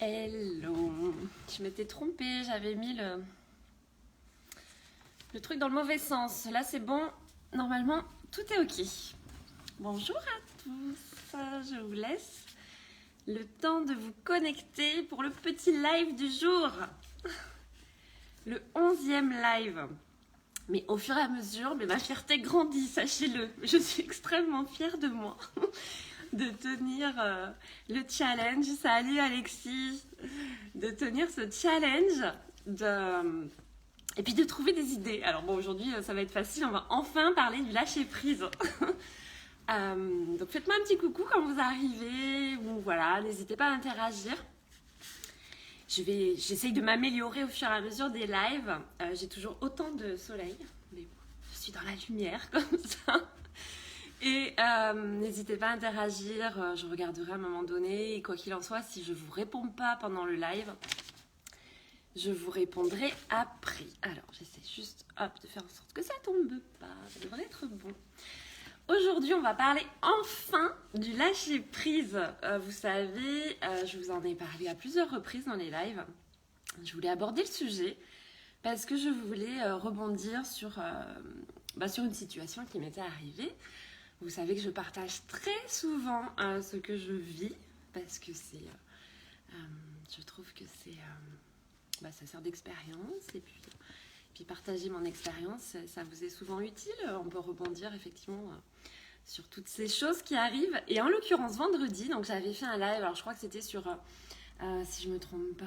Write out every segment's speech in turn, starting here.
Hello. Je m'étais trompée, j'avais mis le truc dans le mauvais sens. Là c'est bon, normalement tout est ok. Bonjour à tous, je vous laisse le temps de vous connecter pour le petit live du jour. Le 11e live. Mais au fur et à mesure, ma fierté grandit, sachez-le. Je suis extrêmement fière de moi. De tenir le challenge, salut Alexis, de tenir ce challenge et puis de trouver des idées. Alors bon, aujourd'hui ça va être facile, on va enfin parler du lâcher prise. Donc faites-moi un petit coucou quand vous arrivez, ou voilà, n'hésitez pas à interagir. J'essaye de m'améliorer au fur et à mesure des lives. J'ai toujours autant de soleil, mais bon, je suis dans la lumière comme ça. Et n'hésitez pas à interagir, je regarderai à un moment donné. Et quoi qu'il en soit, si je ne vous réponds pas pendant le live, je vous répondrai après. Alors, j'essaie juste de faire en sorte que ça ne tombe pas. Ça devrait être bon. Aujourd'hui, on va parler enfin du lâcher prise. Vous savez, je vous en ai parlé à plusieurs reprises dans les lives. Je voulais aborder le sujet parce que je voulais rebondir sur une situation qui m'était arrivée. Vous savez que je partage très souvent ce que je vis parce que je trouve que ça sert d'expérience et puis partager mon expérience, ça vous est souvent utile. On peut rebondir effectivement sur toutes ces choses qui arrivent. Et en l'occurrence, vendredi, donc j'avais fait un live, alors je crois que c'était sur, si je ne me trompe pas,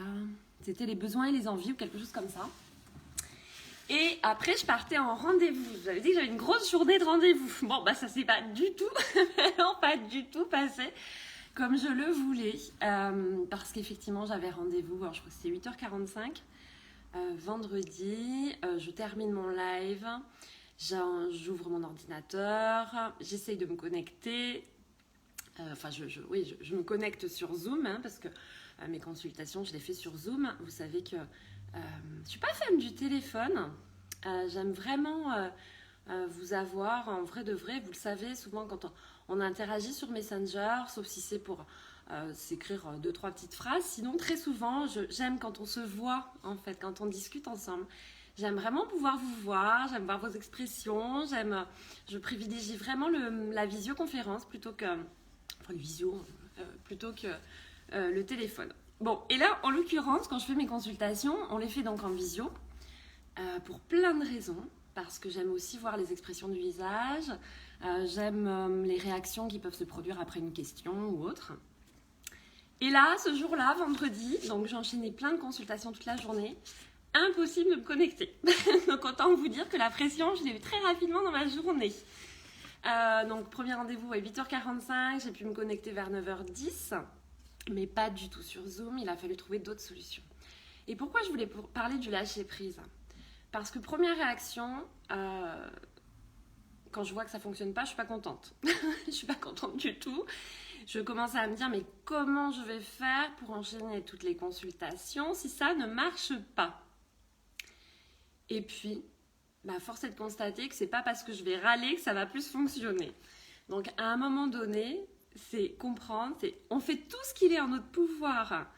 c'était les besoins et les envies ou quelque chose comme ça. Et après, je partais en rendez-vous. J'avais dit que j'avais une grosse journée de rendez-vous. Bon, ça s'est pas du tout passé comme je le voulais. Parce qu'effectivement, j'avais rendez-vous, alors je crois que c'était 8h45. Vendredi, je termine mon live. J'ouvre mon ordinateur. J'essaye de me connecter. Je me connecte sur Zoom, parce que mes consultations, je les fais sur Zoom. Vous savez que je ne suis pas fan du téléphone. J'aime vraiment vous avoir en vrai de vrai. Vous le savez, souvent quand on interagit sur Messenger, sauf si c'est pour s'écrire 2-3 petites phrases. Sinon, très souvent, j'aime quand on se voit, en fait, quand on discute ensemble. J'aime vraiment pouvoir vous voir, j'aime voir vos expressions. Je privilégie vraiment la visioconférence plutôt que le téléphone. Bon, et là, en l'occurrence, quand je fais mes consultations, on les fait donc en visio, pour plein de raisons, parce que j'aime aussi voir les expressions du visage, j'aime les réactions qui peuvent se produire après une question ou autre. Et là, ce jour-là, vendredi, donc j'ai enchaîné plein de consultations toute la journée, impossible de me connecter. Donc autant vous dire que la pression, je l'ai eu très rapidement dans ma journée. Donc premier rendez-vous à 8h45, j'ai pu me connecter vers 9h10. Mais pas du tout sur Zoom, il a fallu trouver d'autres solutions. Et pourquoi je voulais parler du lâcher prise ? Parce que première réaction, quand je vois que ça ne fonctionne pas, je ne suis pas contente. Je ne suis pas contente du tout. Je commence à me dire, mais comment je vais faire pour enchaîner toutes les consultations si ça ne marche pas ? Et puis, force est de constater que ce n'est pas parce que je vais râler que ça va plus fonctionner. Donc à un moment donné, c'est comprendre, on fait tout ce qu'il est en notre pouvoir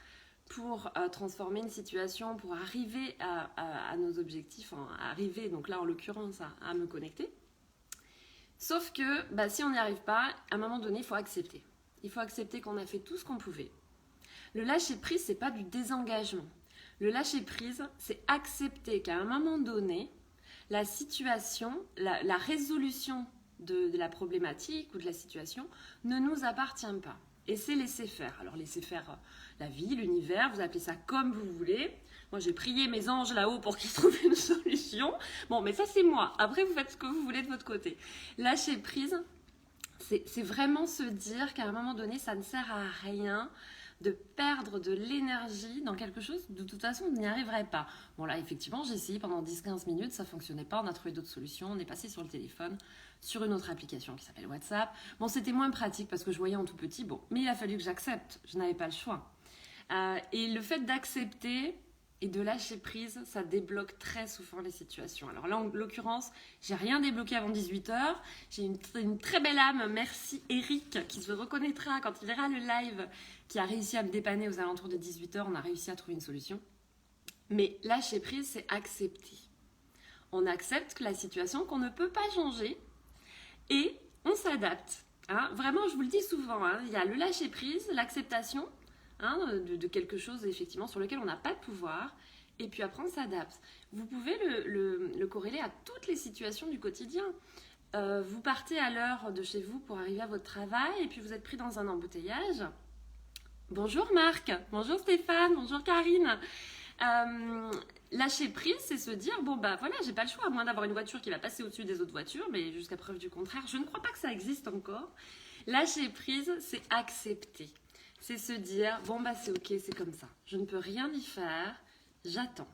pour transformer une situation, pour arriver à nos objectifs, arriver, donc là en l'occurrence, à me connecter. Sauf que si on n'y arrive pas, à un moment donné, il faut accepter. Il faut accepter qu'on a fait tout ce qu'on pouvait. Le lâcher prise, c'est pas du désengagement. Le lâcher prise, c'est accepter qu'à un moment donné, la situation, la résolution de la problématique ou de la situation ne nous appartient pas. Et c'est laisser faire. Alors laisser faire la vie, l'univers, vous appelez ça comme vous voulez. Moi j'ai prié mes anges là-haut pour qu'ils trouvent une solution. Bon, mais ça c'est moi. Après vous faites ce que vous voulez de votre côté. Lâcher prise, c'est vraiment se dire qu'à un moment donné ça ne sert à rien de perdre de l'énergie dans quelque chose, de toute façon, on n'y arriverait pas. Bon là, effectivement, j'ai essayé pendant 10-15 minutes, ça ne fonctionnait pas, on a trouvé d'autres solutions, on est passé sur le téléphone, sur une autre application qui s'appelle WhatsApp. Bon, c'était moins pratique parce que je voyais en tout petit, mais il a fallu que j'accepte, je n'avais pas le choix. Et le fait d'accepter, Et de lâcher prise, ça débloque très souvent les situations. Alors là, en l'occurrence, j'ai rien débloqué avant 18h. J'ai une très belle âme, merci Eric, qui se reconnaîtra quand il verra le live, qui a réussi à me dépanner aux alentours de 18h. On a réussi à trouver une solution. Mais lâcher prise, c'est accepter. On accepte la situation qu'on ne peut pas changer et on s'adapte. Hein, vraiment, je vous le dis souvent, hein, il y a le lâcher prise, l'acceptation, hein, de quelque chose effectivement sur lequel on n'a pas de pouvoir, et puis après on s'adapte. Vous pouvez le corréler à toutes les situations du quotidien. Vous partez à l'heure de chez vous pour arriver à votre travail, et puis vous êtes pris dans un embouteillage. Bonjour Marc, bonjour Stéphane, bonjour Karine. Lâcher prise, c'est se dire, bon bah voilà, j'ai pas le choix, à moins d'avoir une voiture qui va passer au-dessus des autres voitures, mais jusqu'à preuve du contraire, je ne crois pas que ça existe encore. Lâcher prise, c'est accepter. C'est se dire, bon bah c'est ok, c'est comme ça. Je ne peux rien y faire, j'attends.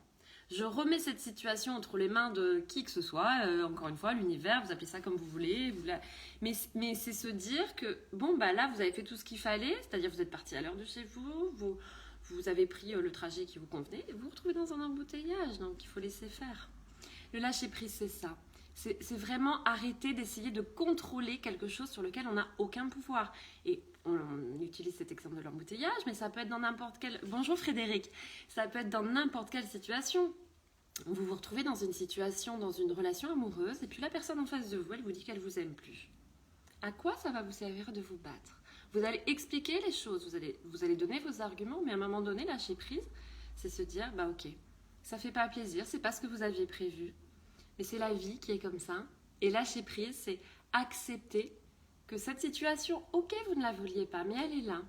Je remets cette situation entre les mains de qui que ce soit, encore une fois, l'univers, vous appelez ça comme vous voulez. Mais c'est se dire que, bon bah là, vous avez fait tout ce qu'il fallait, c'est-à-dire vous êtes parti à l'heure de chez vous, vous avez pris le trajet qui vous convenait, et vous vous retrouvez dans un embouteillage, donc il faut laisser faire. Le lâcher prise, c'est ça. C'est vraiment arrêter d'essayer de contrôler quelque chose sur lequel on n'a aucun pouvoir. Et on utilise cet exemple de l'embouteillage, mais ça peut être dans n'importe quelle... Bonjour Frédéric. Ça peut être dans n'importe quelle situation. Vous vous retrouvez dans une situation, dans une relation amoureuse, et puis la personne en face de vous, elle vous dit qu'elle vous aime plus. À quoi ça va vous servir de vous battre? Vous allez expliquer les choses, vous allez donner vos arguments, mais à un moment donné, lâcher prise, c'est se dire, bah ok, ça fait pas plaisir, c'est pas ce que vous aviez prévu, mais c'est la vie qui est comme ça. Et lâcher prise, c'est accepter que cette situation, ok, vous ne la vouliez pas, mais elle est là.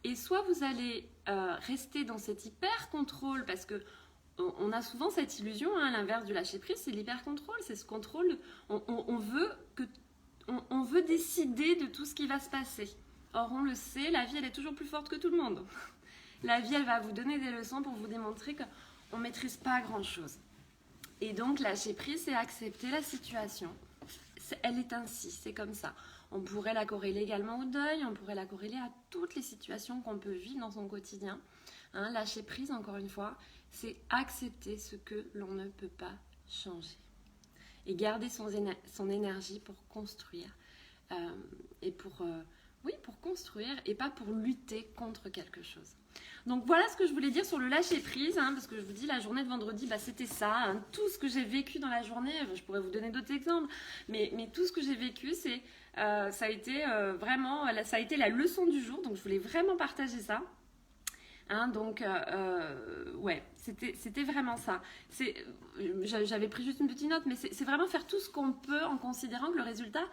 Et soit vous allez rester dans cet hyper-contrôle, parce que on a souvent cette illusion, hein, à l'inverse du lâcher prise, c'est l'hyper-contrôle, c'est ce contrôle, on veut décider de tout ce qui va se passer. Or, on le sait, la vie, elle est toujours plus forte que tout le monde. La vie, elle va vous donner des leçons pour vous démontrer qu'on ne maîtrise pas grand-chose. Et donc, lâcher prise, c'est accepter la situation. Elle est ainsi, c'est comme ça. On pourrait la corréler également au deuil, on pourrait la corréler à toutes les situations qu'on peut vivre dans son quotidien. Hein, lâcher prise, encore une fois, c'est accepter ce que l'on ne peut pas changer. Et garder son énergie pour construire. Et pour construire et pas pour lutter contre quelque chose. Donc voilà ce que je voulais dire sur le lâcher prise, hein, parce que je vous dis la journée de vendredi, bah, c'était ça, hein, tout ce que j'ai vécu dans la journée, je pourrais vous donner d'autres exemples, mais tout ce que j'ai vécu, ça a été vraiment, ça a été la leçon du jour, donc je voulais vraiment partager ça. Hein, donc, ouais, c'était vraiment ça. J'avais pris juste une petite note, mais c'est vraiment faire tout ce qu'on peut en considérant que le résultat,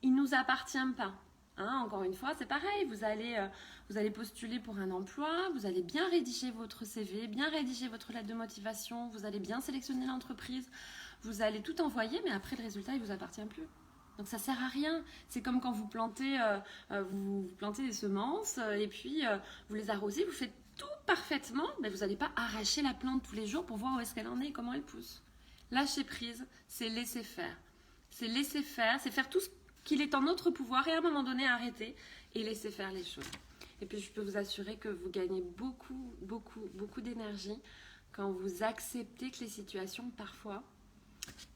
il ne nous appartient pas. Hein, encore une fois, c'est pareil, vous allez postuler pour un emploi, vous allez bien rédiger votre CV, bien rédiger votre lettre de motivation, vous allez bien sélectionner l'entreprise, vous allez tout envoyer, mais après le résultat, il ne vous appartient plus. Donc ça ne sert à rien. C'est comme quand vous plantez des semences et puis vous les arrosez, vous faites tout parfaitement, mais vous n'allez pas arracher la plante tous les jours pour voir où est-ce qu'elle en est et comment elle pousse. Lâcher prise, c'est laisser faire. C'est laisser faire, c'est faire tout ce qu'il est en notre pouvoir et à un moment donné arrêter et laisser faire les choses. Et puis je peux vous assurer que vous gagnez beaucoup, beaucoup, beaucoup d'énergie quand vous acceptez que les situations, parfois,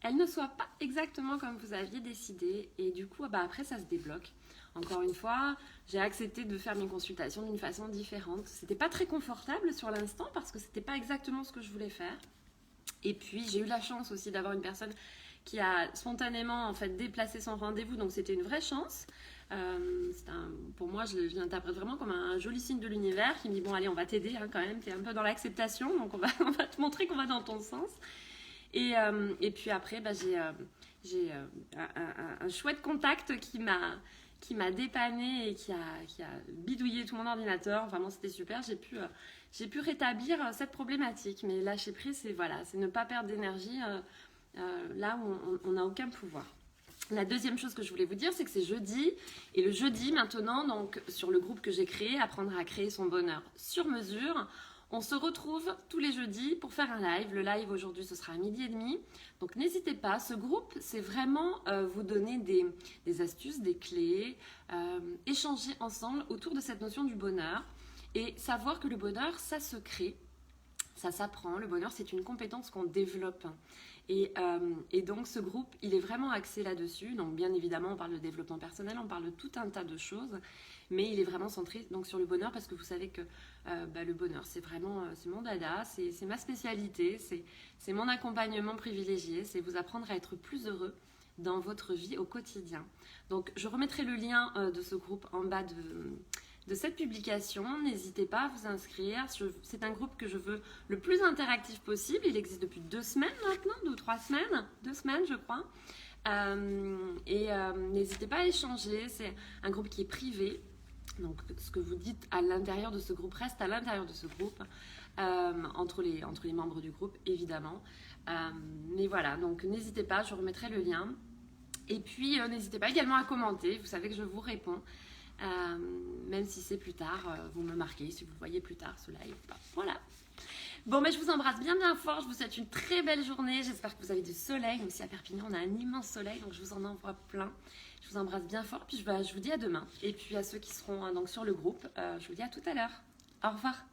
elles ne soient pas exactement comme vous aviez décidé et du coup, bah, après ça se débloque. Encore une fois, j'ai accepté de faire mes consultations d'une façon différente. C'était pas très confortable sur l'instant parce que c'était pas exactement ce que je voulais faire. Et puis j'ai eu la chance aussi d'avoir une personne qui a spontanément en fait déplacé son rendez-vous, donc c'était une vraie chance. Pour moi, je l'interprète vraiment comme un joli signe de l'univers qui me dit bon allez, on va t'aider hein, quand même, t'es un peu dans l'acceptation, donc on va te montrer qu'on va dans ton sens. Et puis après, bah, j'ai un chouette contact qui m'a dépanné et qui a bidouillé tout mon ordinateur. Vraiment, c'était super. J'ai pu rétablir cette problématique. Mais lâcher prise, c'est ne pas perdre d'énergie là où on n'a aucun pouvoir. La deuxième chose que je voulais vous dire, c'est que c'est jeudi. Et le jeudi, maintenant, donc, sur le groupe que j'ai créé, Apprendre à créer son bonheur sur mesure, on se retrouve tous les jeudis pour faire un live. Le live aujourd'hui, ce sera à 12h30. Donc n'hésitez pas, ce groupe, c'est vraiment vous donner des astuces, des clés, échanger ensemble autour de cette notion du bonheur et savoir que le bonheur, ça se crée. Ça s'apprend, le bonheur c'est une compétence qu'on développe. Et donc ce groupe, il est vraiment axé là-dessus. Donc bien évidemment, on parle de développement personnel, on parle de tout un tas de choses, mais il est vraiment centré donc, sur le bonheur parce que vous savez que le bonheur, c'est vraiment c'est mon dada, c'est ma spécialité, c'est mon accompagnement privilégié, c'est vous apprendre à être plus heureux dans votre vie au quotidien. Donc je remettrai le lien de ce groupe en bas de cette publication. N'hésitez pas à vous inscrire. C'est un groupe que je veux le plus interactif possible. Il existe depuis 2 semaines maintenant, 2 ou 3 semaines, 2 semaines je crois. N'hésitez pas à échanger. C'est un groupe qui est privé. Donc ce que vous dites à l'intérieur de ce groupe reste à l'intérieur de ce groupe, entre les membres du groupe évidemment. Mais voilà, donc n'hésitez pas, je remettrai le lien. Et puis n'hésitez pas également à commenter. Vous savez que je vous réponds. Même si c'est plus tard, vous me marquez si vous voyez plus tard ce live ou pas. Voilà. Bon, mais je vous embrasse bien bien fort. Je vous souhaite une très belle journée. J'espère que vous avez du soleil. Nous aussi à Perpignan, on a un immense soleil, donc je vous en envoie plein. Je vous embrasse bien fort. Puis je vous dis à demain. Et puis à ceux qui seront donc sur le groupe, je vous dis à tout à l'heure. Au revoir.